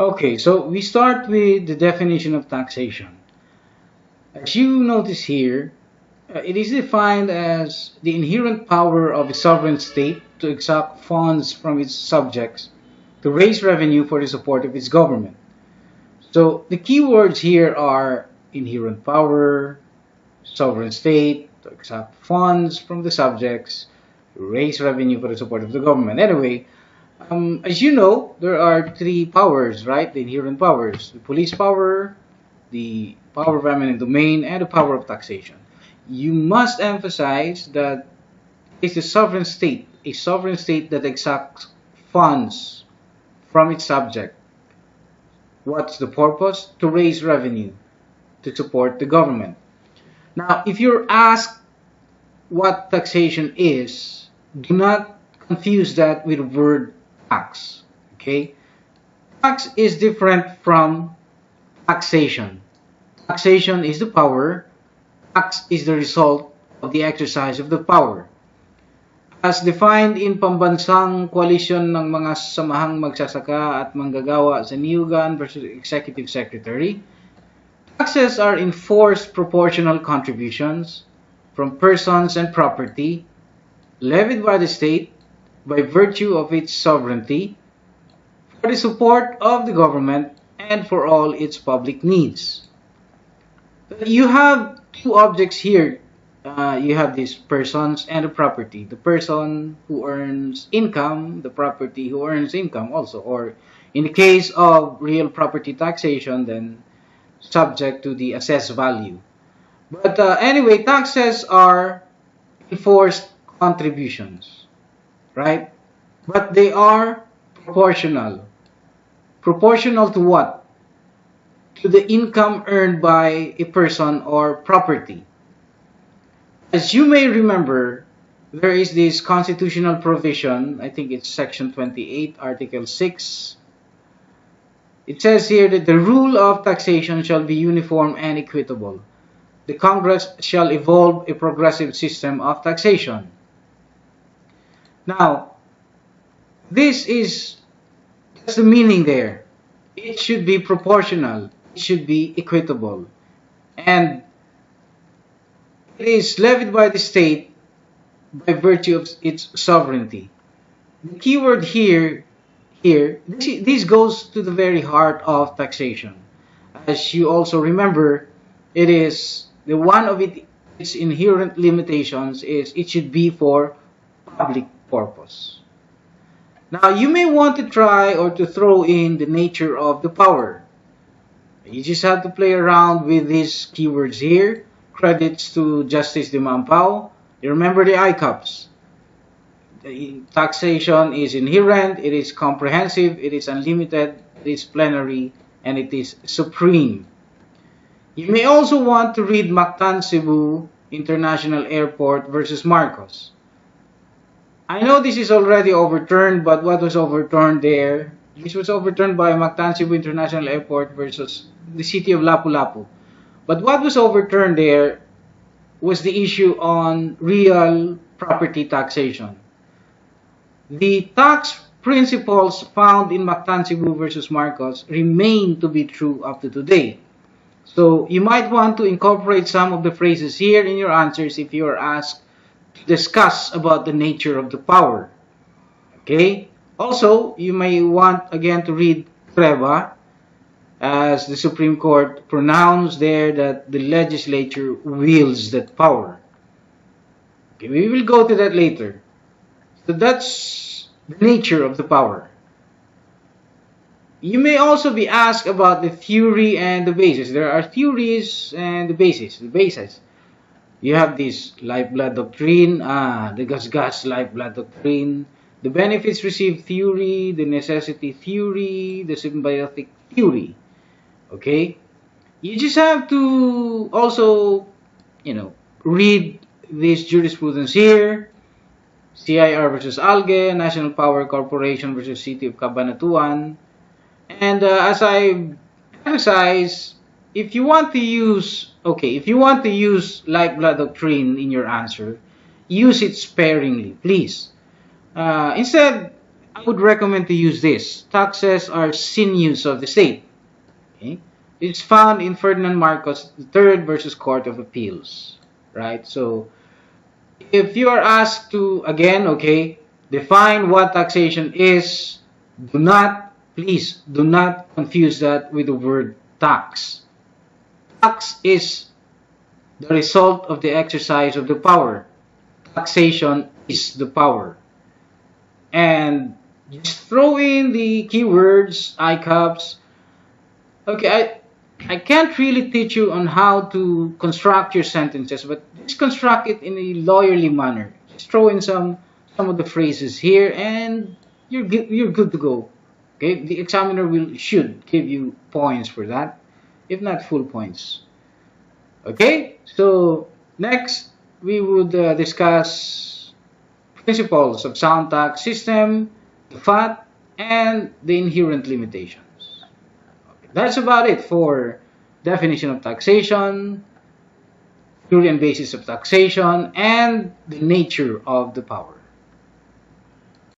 Okay, so we start with the definition of taxation. As you notice here, it is defined as the inherent power of a sovereign state to exact funds from its subjects to raise revenue for the support of its government. So the key words here are inherent power, sovereign state to exact funds from the subjects to raise revenue for the support of the government. Anyway, as you know, there are three powers, right? The inherent powers: the police power, the power of eminent domain, and the power of taxation. You must emphasize that it's a sovereign state that exacts funds from its subject. What's the purpose? To raise revenue to support the government. Now, if you're asked what taxation is, do not confuse that with the word tax. Okay? Tax is different from taxation. Taxation is the power, tax is the result of the exercise of the power. As defined in Pambansang Koalisyon ng mga Samahang Magsasaka at Manggagawa sa Niyugan versus Executive Secretary, taxes are enforced proportional contributions from persons and property levied by the state by virtue of its sovereignty for the support of the government and for all its public needs. You have two objects here. You have these persons and the property. The person who earns income, the property who earns income also. Or in the case of real property taxation, then subject to the assessed value. But anyway, taxes are enforced contributions, right? But they are proportional. Proportional to what? To the income earned by a person or property. As you may remember, there is this constitutional provision, I think it's section 28, article 6. It says here that the rule of taxation shall be uniform and equitable. The Congress shall evolve a progressive system of taxation. Now, that's the meaning there. It should be proportional. It should be equitable. And it is levied by the state by virtue of its sovereignty. The key word here, this goes to the very heart of taxation. As you also remember, it is the one of its inherent limitations is it should be for public purpose. Now, you may want to try or to throw in the nature of the power. You just have to play around with these keywords here. Credits to Justice de Mampao. You remember the ICAPs. The taxation is inherent, it is comprehensive, it is unlimited, it is plenary, and it is supreme. You may also want to read Mactan Cebu International Airport versus Marcos. I know this is already overturned, but what was overturned there? This was overturned by Mactan Cebu International Airport versus the city of Lapu-Lapu. But what was overturned there was the issue on real property taxation. The tax principles found in Mactan Cebu versus Marcos remain to be true up to today. So you might want to incorporate some of the phrases here in your answers if you are asked to discuss about the nature of the power. Okay? Also, you may want again to read Treva, as the Supreme Court pronounced there that the legislature wields that power. Okay, we will go to that later. So that's the nature of the power. You may also be asked about the theory and the basis. There are theories and the basis. The basis. You have this lifeblood doctrine, the gas lifeblood doctrine, the benefits received theory, the necessity theory, the symbiotic theory. Okay? You just have to also, read this jurisprudence here. CIR versus Alge, National Power Corporation versus City of Cabanatuan. And as I emphasize, if you want to use lifeblood doctrine in your answer, use it sparingly, please. Instead, I would recommend to use this. Taxes are sinews of the state. Okay? It's found in Ferdinand Marcos III versus Court of Appeals. Right? So, if you are asked to, again, okay, define what taxation is, please do not confuse that with the word tax. Tax is the result of the exercise of the power. Taxation is the power. And just throw in the keywords, ICAPs. Okay, I can't really teach you on how to construct your sentences, but just construct it in a lawyerly manner. Just throw in some of the phrases here, and you're good to go. Okay, the examiner should give you points for that, if not full points. Okay, so next we would discuss principles of sound tax system, the FAT, and the inherent limitations. Okay, that's about it for definition of taxation, theory and basis of taxation, and the nature of the power.